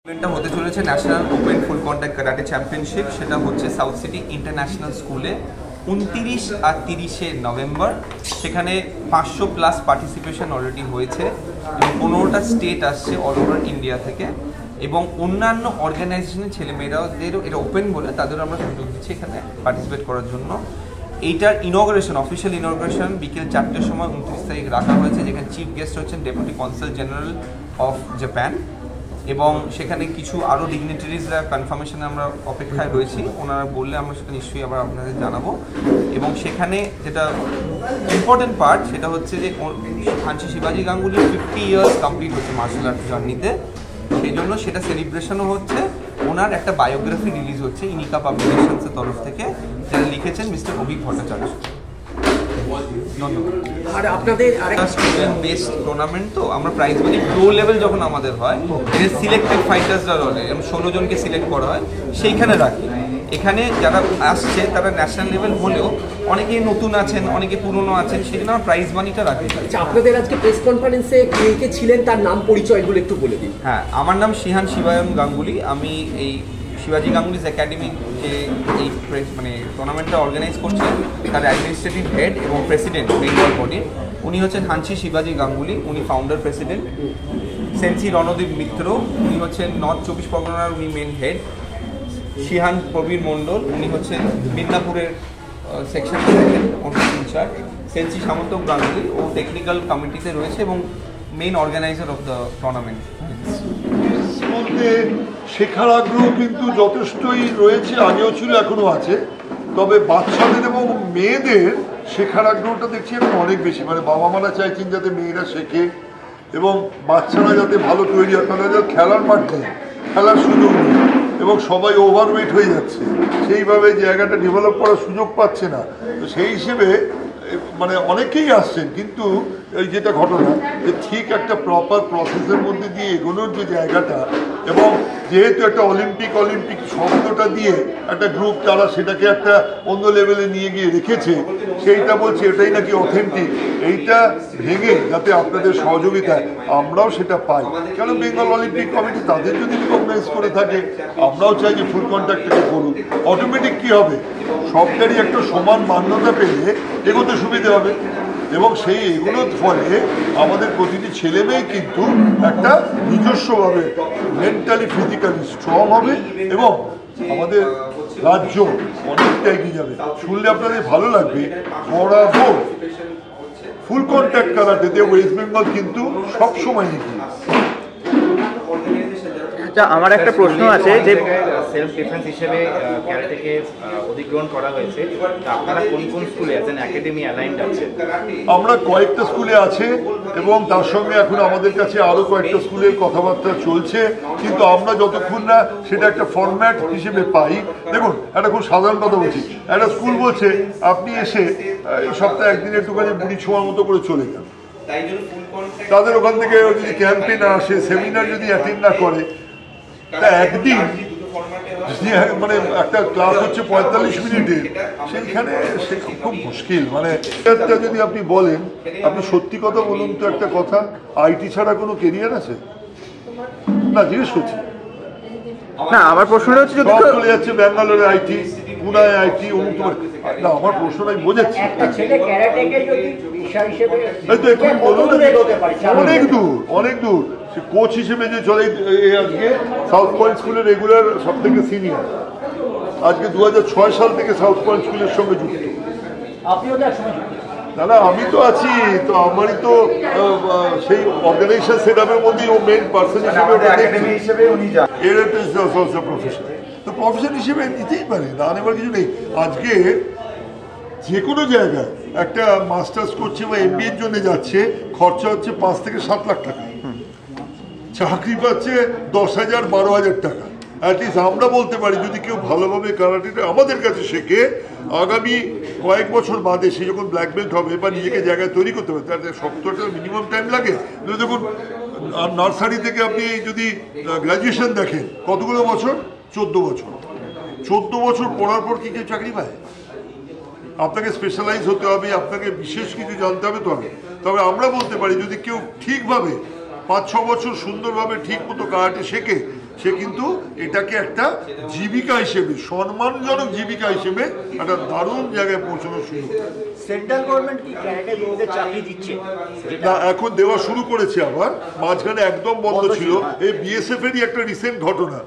ইভেন্টটা হতে চলেছে ন্যাশনাল ওপেন ফুল কন্ট্যাক্ট কারাটে চ্যাম্পিয়নশিপ। সেটা হচ্ছে সাউথ সিটি ইন্টারন্যাশনাল স্কুলে 29 আর 30শে নভেম্বর। সেখানে 500+ পার্টিসিপেশন অলরেডি হয়েছে এবং 15টা স্টেট আসছে অল ওভার ইন্ডিয়া থেকে, এবং অন্যান্য অর্গানাইজেশনের ছেলেমেয়েরাদেরও এটা ওপেন বলে তাদেরও আমরা সুযোগ দিচ্ছি এখানে পার্টিসিপেট করার জন্য। এইটার ইনগ্রেশন, অফিসিয়াল ইনগ্রেশন বিকেল 4টের সময় 29 তারিখ রাখা হয়েছে, যেখানে চিফ গেস্ট হচ্ছেন deputy consul general of Japan, এবং সেখানে কিছু আরও ডিগনিটারিজরা কনফার্মেশনে আমরা অপেক্ষায় রয়েছি। ওনারা বললে আমরা সেটা নিশ্চয়ই আবার আপনাদের জানাবো। এবং সেখানে যেটা ইম্পর্টেন্ট পার্ট সেটা হচ্ছে যে খানসি শিবাজি গাঙ্গুলি 50 ইয়ার্স কমপ্লিট হচ্ছে মার্শাল আর্ট জার্নিতে, সেই জন্য সেটা সেলিব্রেশনও হচ্ছে। ওনার একটা বায়োগ্রাফি রিলিজ হচ্ছে ইনিকা পাবলিকেশনসের তরফ থেকে, যারা লিখেছেন মিস্টার অভিক ভট্টাচার্য। আর আপনাদের আরেকটা স্টুডেন্ট বেসড টুর্নামেন্ট, তো আমরা প্রাইজ মানি প্রো লেভেল যখন আমাদের হয়, এর সিলেক্টেড ফাইটার্সরা রলে, এবং 16 জনকে সিলেক্ট করা হয় সেইখানে রাখি। এখানে যারা আসছে তারা ন্যাশনাল লেভেল হলেও অনেকে নতুন আছেন, অনেকে পুরনো আছেন, সেই জন্য আমরা প্রাইজ মানিটা রাখি। আচ্ছা, আপনাদের আজকে প্রেস কনফারেন্সে কে কে ছিলেন তার নাম পরিচয়গুলো একটু বলে দিন। হ্যাঁ, আমার নাম শিহান শিবায়ন গাঙ্গুলি। আমি এই শিবাজি গাঙ্গুলিজ একাডেমি যে এই টুর্নামেন্টটা অর্গানাইজ করছেন তার অ্যাডমিনিস্ট্রেটিভ হেড এবং প্রেসিডেন্ট বেঙ্গল বডির। উনি হচ্ছেন হানসি শিবাজি গাঙ্গুলি, উনি founder president. Sensei Ranadip Mitra, উনি হচ্ছেন নর্থ 24 পরগনার, উনি main head. Shihan Prabir Mondal, উনি হচ্ছেন মিদনাপুরের section in charge. Sensei Samanta Ganguly ও টেকনিক্যাল কমিটিতে রয়েছে এবং main organiser of the tournament. শেখার আগ্রহ কিন্তু যথেষ্টই রয়েছে, আগেও ছিল, এখনো আছে। তবে বাচ্চাদের এবং মেয়েদের শেখার আগ্রহটা দেখছি এখন অনেক বেশি। মানে বাবা মারা চাইছেন যাতে মেয়েরা শেখে এবং বাচ্চারা যাতে ভালো তৈরি হয়। তাহলে খেলার মাঠ নেই, খেলার সুযোগ নেই, এবং সবাই ওভারওয়েট হয়ে যাচ্ছে, সেইভাবে জায়গাটা ডেভেলপ করার সুযোগ পাচ্ছে না। তো সেই হিসেবে মানে অনেকেই আসছেন, কিন্তু এই যেটা ঘটনা যে ঠিক একটা প্রপার প্রসেসের মধ্যে দিয়ে এগোনোর যে জায়গাটা, এবং যেহেতু একটা অলিম্পিক শব্দটা দিয়ে একটা গ্রুপ তারা সেটাকে একটা অন্য লেভেলে নিয়ে গিয়ে রেখেছে, সেইটা বলছে এটাই নাকি অথেন্টিক। এইটা ভেঙে যাতে আপনাদের সহযোগিতায় আমরাও সেটা পাই, কারণ বেঙ্গল অলিম্পিক কমিটি তাদের যদি রিকগনাইজ করে থাকে, আমরাও চাই যে ফুল কন্ট্যাক্টটাকে করুক। অটোমেটিক কী হবে, সবটারই একটা সমান মান্যতা পেলে এগোতে সুবিধে হবে, এবং সেই এগুলোর ফলে আমাদের প্রতিটি ছেলে মেয়ে কিন্তু একটা নিজস্বভাবে মেন্টালি ফিজিক্যালি স্ট্রং হবে, এবং আমাদের রাজ্য অনেকটা এগিয়ে যাবে। শুনলে আপনাদের ভালো লাগবে, বরাবর ফুল কন্ট্যাক্ট কারাটেতে ওয়েস্ট বেঙ্গল কিন্তু সবসময় এগিয়ে। আচ্ছা, আমার একটা প্রশ্ন আছে যে সেলফ ডিফেন্স হিসেবে ক্যারাটেকে অধিগ্রহণ করা হয়েছে, আপনারা কোন কোন স্কুলে আছেন, একাডেমি অ্যালাইন্ড আছে? আমরা কয়েকটা স্কুলে আছে, এবং তার সঙ্গে এখন আমাদের কাছে আরও কয়েকটা স্কুলের কথাবার্তা চলছে, কিন্তু আমরা যতক্ষণ না সেটা একটা ফরম্যাট হিসেবে পাই। দেখুন, একটা খুব সাধারণ কথা বলছি, একটা স্কুল বলছে আপনি এসে এই সপ্তাহে একদিন একটুখানি বুড়ি ছোঁয়ার মতো করে চলে যান। তাদের ওখান থেকে যদি ক্যাম্পে না আসে, সেমিনার যদি অ্যাটেন্ড না করে, তা একদিন মানে একটা ক্লাস হচ্ছে 45 মিনিটের, সেইখানে সে খুব মুশকিল। মানে একটা যদি আপনি বলেন, আপনি সত্যি কথা বলুন তো, একটা কথা, আইটি ছাড়া কোনো কেরিয়ার আছে না? জিজ্ঞেস করছি না, আমার প্রশ্নটা হচ্ছে সব চলে যাচ্ছে ব্যাঙ্গালোরে আইটি, পুনায় আইটি, অমুক তোমার না। আমার প্রশ্নটাই বোঝাচ্ছি, এই তো একটু বলুন, অনেক দূর অনেক দূর। সে কোচ হিসেবে যে চলে, আজকে সাউথ পয়েন্ট স্কুলের রেগুলার সব থেকে সিনিয়র, আজকে 2006 সাল থেকে সাউথ পয়েন্ট স্কুলের সঙ্গে যুক্ত। না, আমি তো আছি, তো আমারই তো সেই অর্গানাইজেশন সেট আপের মধ্যেই ও মেইন পার্সন হিসেবে এর একটা প্রফেশন। তো প্রফেশন হিসেবে নিতেই পারে, না নেবার কিছু নেই। আজকে যে কোনো জায়গায় একটা মাস্টার্স করছে বা MBA-র জন্য যাচ্ছে, খরচা হচ্ছে 5 থেকে 7 লাখ টাকা, চাকরি পাচ্ছে 10,000 12,000 টাকা। অ্যাটলিস্ট আমরা বলতে পারি, যদি কেউ ভালোভাবে কারাটেটা আমাদের কাছে শেখে, আগামী কয়েক বছর বাদে সে যখন ব্ল্যাক বেল্ট হবে বা নিজেকে জায়গায় তৈরি করতে হবে, তার 70টা মিনিমাম টাইম লাগে। দেখুন, নার্সারি থেকে আপনি যদি গ্র্যাজুয়েশন দেখেন, কতগুলো বছর? 14 বছর। 14 বছর পড়ার পর কি কেউ চাকরি পায়? আপনাকে স্পেশালাইজ হতে হবে, আপনাকে বিশেষ কিছু জানতে হবে। তবে আমরা বলতে পারি, যদি কেউ ঠিকভাবে 5-6 বছর সুন্দরভাবে ঠিক মতো কারাটে শেখে, সে কিন্তু এটাকে একটা জীবিকা হিসেবে, সম্মানজনক জীবিকা হিসেবে একটা দারুণ জায়গায় পৌঁছানোর সুযোগ। সেন্ট্রাল গভর্নমেন্ট কি ক্যারাটে মেয়েদের চাকরি দিচ্ছে? না, এখন দেওয়া শুরু করেছে, আবার মাঝখানে একদম বন্ধ ছিল। এই বিএসএফ এরই একটা রিসেন্ট ঘটনা।